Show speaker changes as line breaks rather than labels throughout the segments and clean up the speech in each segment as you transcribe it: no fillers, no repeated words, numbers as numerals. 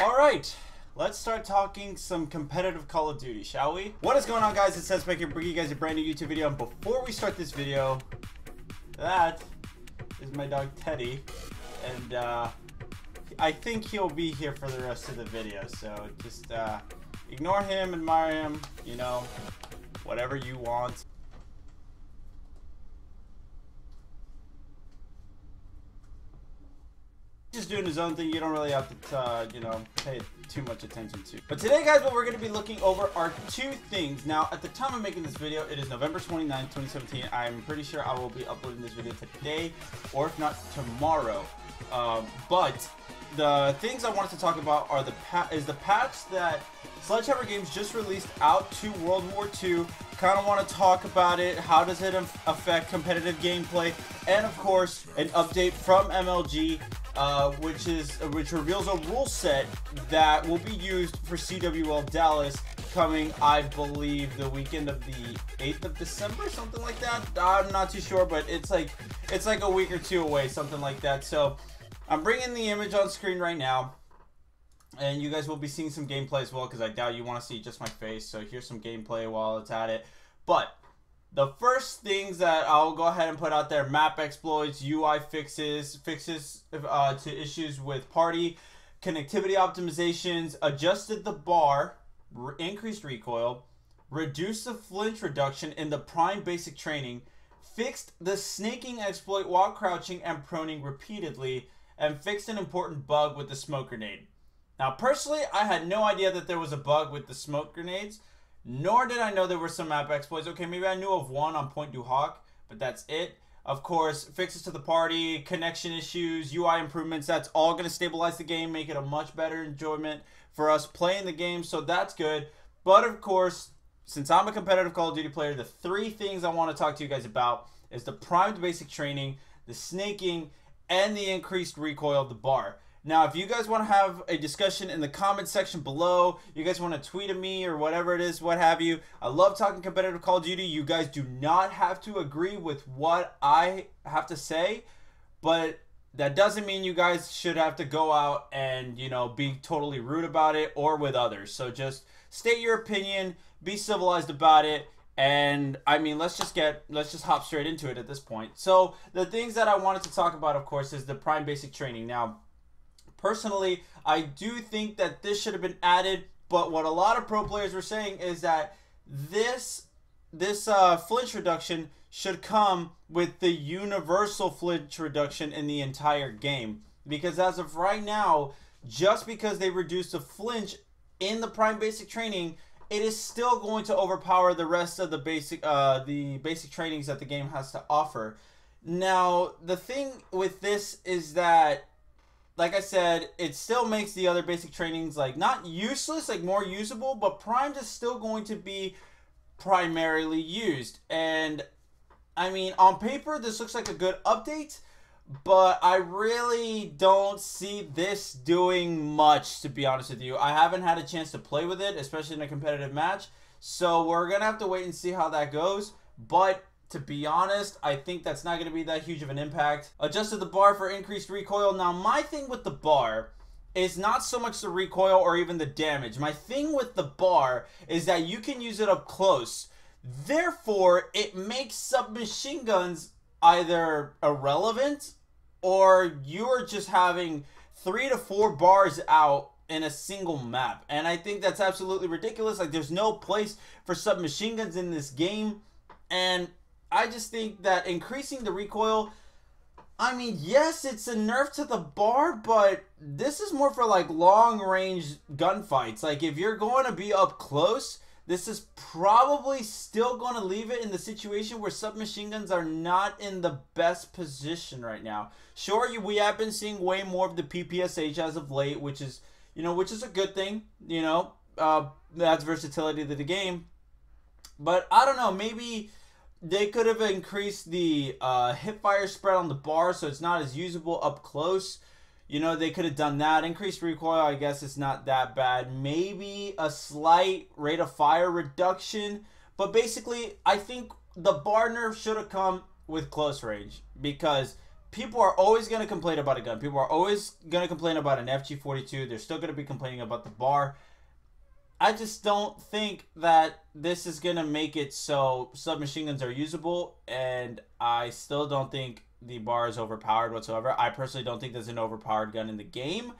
Alright, let's start talking some competitive Call of Duty, shall we? What is going on, guys? It's Sensei here, bringing you guys a brand new YouTube video. And before we start this video, that is my dog Teddy, and I think he'll be here for the rest of the video, so just ignore him, admire him, you know, whatever you want. Just doing his own thing. You don't really have to, you know, pay too much attention to. But today, guys, what we're going to be looking over are two things. Now, at the time of making this video, it is November 29th, 2017. I'm pretty sure I will be uploading this video today, or if not, tomorrow. But the things I wanted to talk about are the patch that Sledgehammer Games just released out to World War II. Kind of want to talk about it. How does it affect competitive gameplay? And of course, an update from MLG, which reveals a rule set that will be used for CWL Dallas coming, I believe, the weekend of the 8th of December, something like that. I'm not too sure, but it's like a week or two away, something like that. So I'm bringing the image on screen right now, and you guys will be seeing some gameplay as well, because I doubt you want to see just my face. So here's some gameplay while it's at it. But the first things that I'll go ahead and put out there: map exploits, UI fixes to issues with party, connectivity optimizations, adjusted the bar, increased recoil, reduced the flinch reduction in the prime basic training, fixed the snaking exploit while crouching and proning repeatedly, and fixed an important bug with the smoke grenade. Now, personally, I had no idea that there was a bug with the smoke grenades, nor did I know there were some map exploits. Okay, maybe I knew of one on Point du Hoc, but that's it. Of course, fixes to the party, connection issues, UI improvements, that's all going to stabilize the game, make it a much better enjoyment for us playing the game, so that's good. But of course, since I'm a competitive Call of Duty player, the three things I want to talk to you guys about is the primed basic training, the snaking, and the increased recoil of the bar. Now, if you guys want to have a discussion in the comment section below, you guys want to tweet at me or whatever it is, what have you. I love talking competitive Call of Duty. You guys do not have to agree with what I have to say, but that doesn't mean you guys should have to go out and, you know, be totally rude about it or with others. So just state your opinion, be civilized about it. And I mean, let's just hop straight into it at this point. So the things that I wanted to talk about, of course, is the prime basic training. Now, personally, I do think that this should have been added, but what a lot of pro players were saying is that this flinch reduction should come with the universal flinch reduction in the entire game. Because as of right now, just because they reduced the flinch in the prime basic training, it is still going to overpower the rest of the basic trainings that the game has to offer. Now, the thing with this is that, like I said, it still makes the other basic trainings, like, not useless, like more usable, but primed is still going to be primarily used. And I mean, on paper, this looks like a good update, but I really don't see this doing much, to be honest with you. I haven't had a chance to play with it, especially in a competitive match, so we're gonna have to wait and see how that goes. But to be honest, I think that's not going to be that huge of an impact. Adjusted the bar for increased recoil. Now, my thing with the bar is not so much the recoil or even the damage. My thing with the bar is that you can use it up close. Therefore, it makes submachine guns either irrelevant, or you're just having 3 to 4 bars out in a single map. And I think that's absolutely ridiculous. Like, there's no place for submachine guns in this game. And I just think that increasing the recoil, I mean, yes, it's a nerf to the bar, but this is more for like long range gunfights. Like, if you're going to be up close, this is probably still going to leave it in the situation where submachine guns are not in the best position right now. Sure, we have been seeing way more of the PPSH as of late, which is, you know, which is a good thing, you know, that's versatility to the game. But I don't know, maybe they could have increased the hip fire spread on the bar so it's not as usable up close. You know, they could have done that. Increased recoil, I guess it's not that bad. Maybe a slight rate of fire reduction. But basically, I think the bar nerf should have come with close range, because people are always going to complain about a gun. People are always going to complain about an FG42. They're still going to be complaining about the bar. I just don't think that this is going to make it so submachine guns are usable, and I still don't think the bar is overpowered whatsoever. I personally don't think there's an overpowered gun in the game,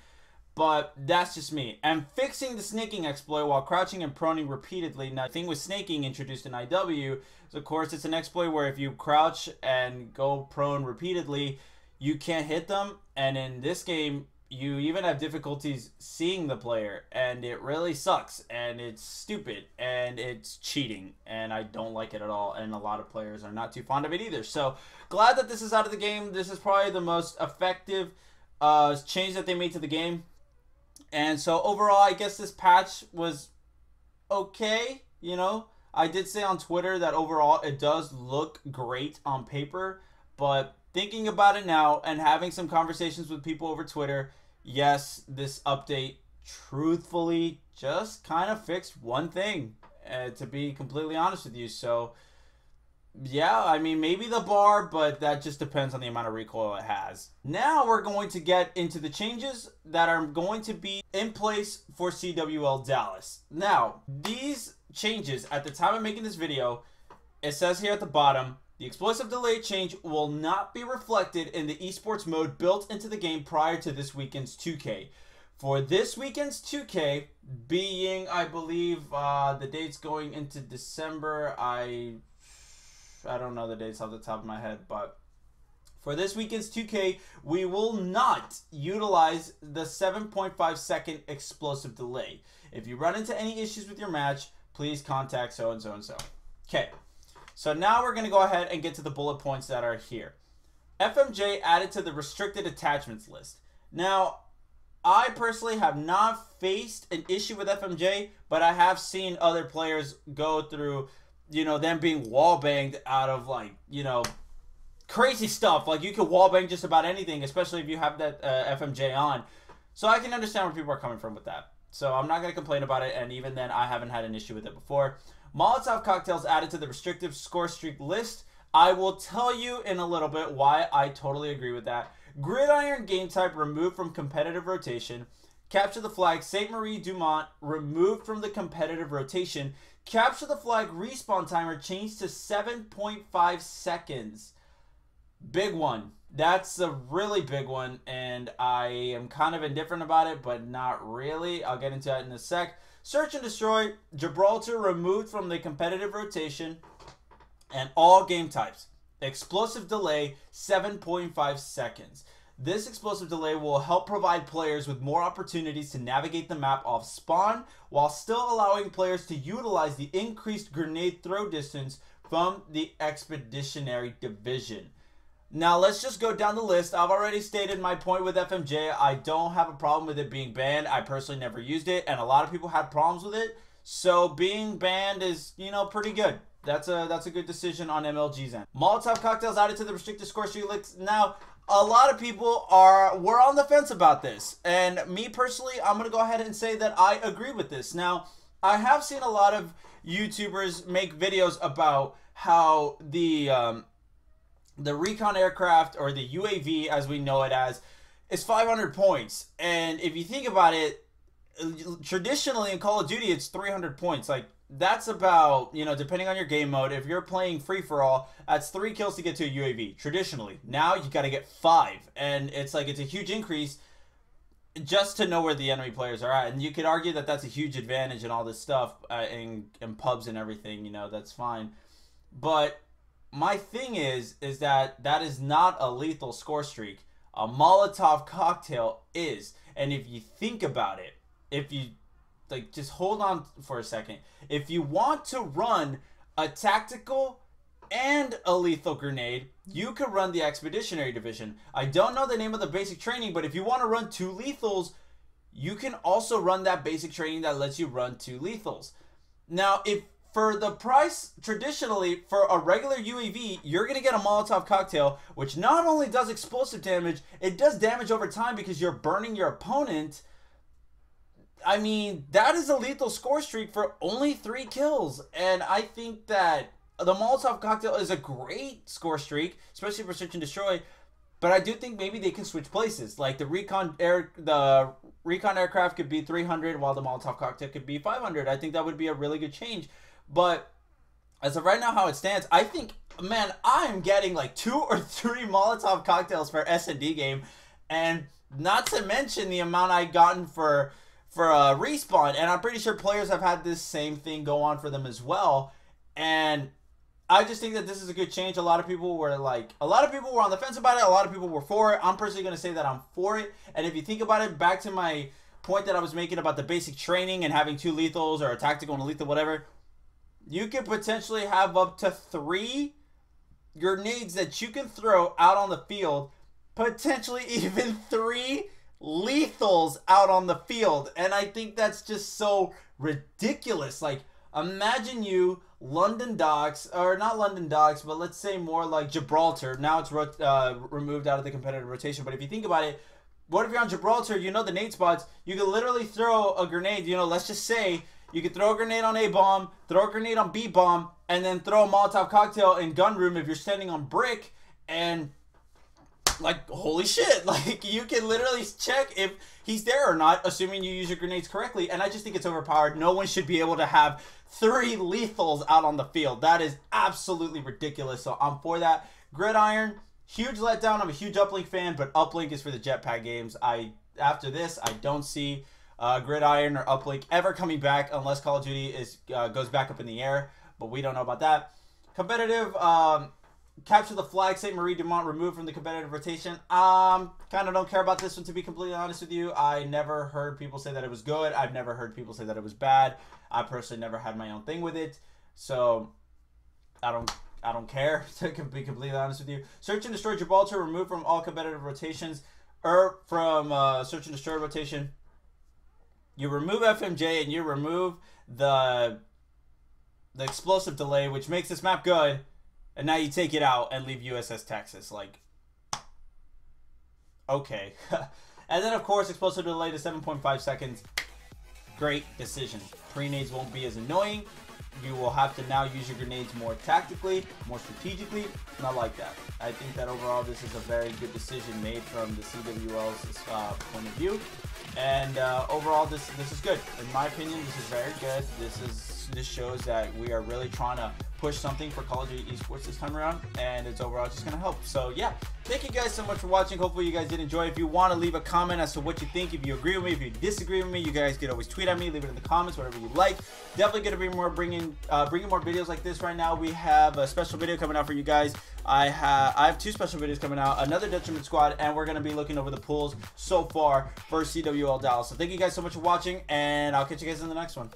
but that's just me. And fixing the snaking exploit while crouching and proning repeatedly. Now, the thing with snaking introduced in IW is, of course, it's an exploit where if you crouch and go prone repeatedly, you can't hit them. And in this game, you even have difficulties seeing the player, and it really sucks, and it's stupid, and it's cheating, and I don't like it at all, and a lot of players are not too fond of it either. So glad that this is out of the game. This is probably the most effective change that they made to the game. And so overall, I guess this patch was okay. You know, I did say on Twitter that overall it does look great on paper, but thinking about it now and having some conversations with people over Twitter, yes, this update truthfully just kind of fixed one thing, to be completely honest with you. So yeah, I mean, maybe the bar, but that just depends on the amount of recoil it has. Now we're going to get into the changes that are going to be in place for CWL Dallas. Now, these changes, at the time of making this video, it says here at the bottom, the explosive delay change will not be reflected in the esports mode built into the game prior to this weekend's 2K. For this weekend's 2K, being, I believe, the date's going into December, I don't know the dates off the top of my head, but for this weekend's 2K, we will not utilize the 7.5 second explosive delay. If you run into any issues with your match, please contact so and so and so. Okay. So now we're going to go ahead and get to the bullet points that are here. FMJ added to the restricted attachments list. Now, I personally have not faced an issue with FMJ, but I have seen other players go through, you know, them being wall banged out of, like, you know, crazy stuff. Like, you can wall bang just about anything, especially if you have that FMJ on. So I can understand where people are coming from with that. So I'm not going to complain about it, and even then, I haven't had an issue with it before. Molotov cocktails added to the restrictive score streak list. I will tell you in a little bit why I totally agree with that. Gridiron game type removed from competitive rotation. Capture the flag Saint Marie Dumont removed from the competitive rotation. Capture the flag respawn timer changed to 7.5 seconds. Big one. That's a really big one, and I am kind of indifferent about it, but not really. I'll get into that in a sec. Search and destroy, Gibraltar removed from the competitive rotation, and all game types. Explosive delay, 7.5 seconds. This explosive delay will help provide players with more opportunities to navigate the map off spawn, while still allowing players to utilize the increased grenade throw distance from the Expeditionary Division. Now, let's just go down the list. I've already stated my point with FMJ. I don't have a problem with it being banned. I personally never used it, and a lot of people had problems with it. So being banned is, you know, pretty good. That's a good decision on MLG's end. Molotov cocktails added to the restricted score streak list. Now, a lot of people were on the fence about this, and me personally, I'm gonna go ahead and say that I agree with this. Now, I have seen a lot of YouTubers make videos about how the recon aircraft, or the UAV as we know it as, is 500 points. And if you think about it, traditionally in Call of Duty, it's 300 points. Like, that's about, you know, depending on your game mode, if you're playing free-for-all, that's 3 kills to get to a UAV, traditionally. Now, you got to get 5. And it's like, it's a huge increase just to know where the enemy players are at. And you could argue that that's a huge advantage and all this stuff in pubs and everything, you know, that's fine. But my thing is that that is not a lethal score streak. A Molotov cocktail is. And if you think about it, if you, like, just hold on for a second. If you want to run a tactical and a lethal grenade, you could run the Expeditionary Division. I don't know the name of the basic training, but if you want to run 2 lethals, you can also run that basic training that lets you run 2 lethals. Now, if for the price, traditionally, for a regular UAV, you're going to get a Molotov cocktail, which not only does explosive damage, it does damage over time because you're burning your opponent. I mean, that is a lethal score streak for only 3 kills. And I think that the Molotov cocktail is a great score streak, especially for search and destroy. But I do think maybe they can switch places. Like the recon aircraft could be 300 while the Molotov cocktail could be 500. I think that would be a really good change. But as of right now, how it stands, I think, man, I'm getting like 2 or 3 Molotov cocktails for S&D game, and not to mention the amount I gotten for respawn. And I'm pretty sure players have had this same thing go on for them as well. And I just think that this is a good change. A lot of people were on the fence about it. A lot of people were for it. I'm personally going to say that I'm for it. And if you think about it, back to my point that I was making about the basic training and having 2 lethals or a tactical and a lethal, whatever, you could potentially have up to 3 grenades that you can throw out on the field, potentially even 3 lethals out on the field. And I think that's just so ridiculous. Like, imagine you London Docks, or not London Docks, but let's say more like Gibraltar. Now it's removed out of the competitive rotation. But if you think about it, what if you're on Gibraltar, you know the nade spots, you can literally throw a grenade, you know, let's just say you could throw a grenade on A bomb, throw a grenade on B bomb, and then throw a Molotov cocktail in gun room if you're standing on brick. And like, holy shit, like, you can literally check if he's there or not, assuming you use your grenades correctly. And I just think it's overpowered. No one should be able to have 3 lethals out on the field. That is absolutely ridiculous. So I'm for that. Gridiron, huge letdown. I'm a huge Uplink fan, but Uplink is for the jetpack games. After this, I don't see Gridiron or Uplink ever coming back unless Call of Duty goes back up in the air, but we don't know about that. Competitive, capture the flag, St. Marie Dumont removed from the competitive rotation. Kind of don't care about this one, to be completely honest with you. I never heard people say that it was good. I've never heard people say that it was bad. I personally never had my own thing with it, so I don't care, to be completely honest with you. Search and destroy Gibraltar removed from all competitive rotations, or from search and destroy rotation. You remove FMJ and you remove the explosive delay, which makes this map good. And now you take it out and leave USS Texas. Like, okay. And then, of course, explosive delay to 7.5 seconds. Great decision. Pre-nades won't be as annoying. You will have to now use your grenades more tactically, more strategically. Not like that. I think that overall this is a very good decision made from the CWL's point of view. And overall, this is good. In my opinion, this is very good. This shows that we are really trying to push something for Call of Duty esports this time around, and it's overall just going to help. So yeah, thank you guys so much for watching. Hopefully you guys did enjoy. If you want to leave a comment as to what you think, if you agree with me, if you disagree with me, you guys can always tweet at me, leave it in the comments, whatever you like. Definitely going to be bringing more videos like this. Right now we have a special video coming out for you guys. I have 2 special videos coming out, another Detriment Squad, and we're going to be looking over the pools so far for CWL Dallas. So thank you guys so much for watching, and I'll catch you guys in the next one.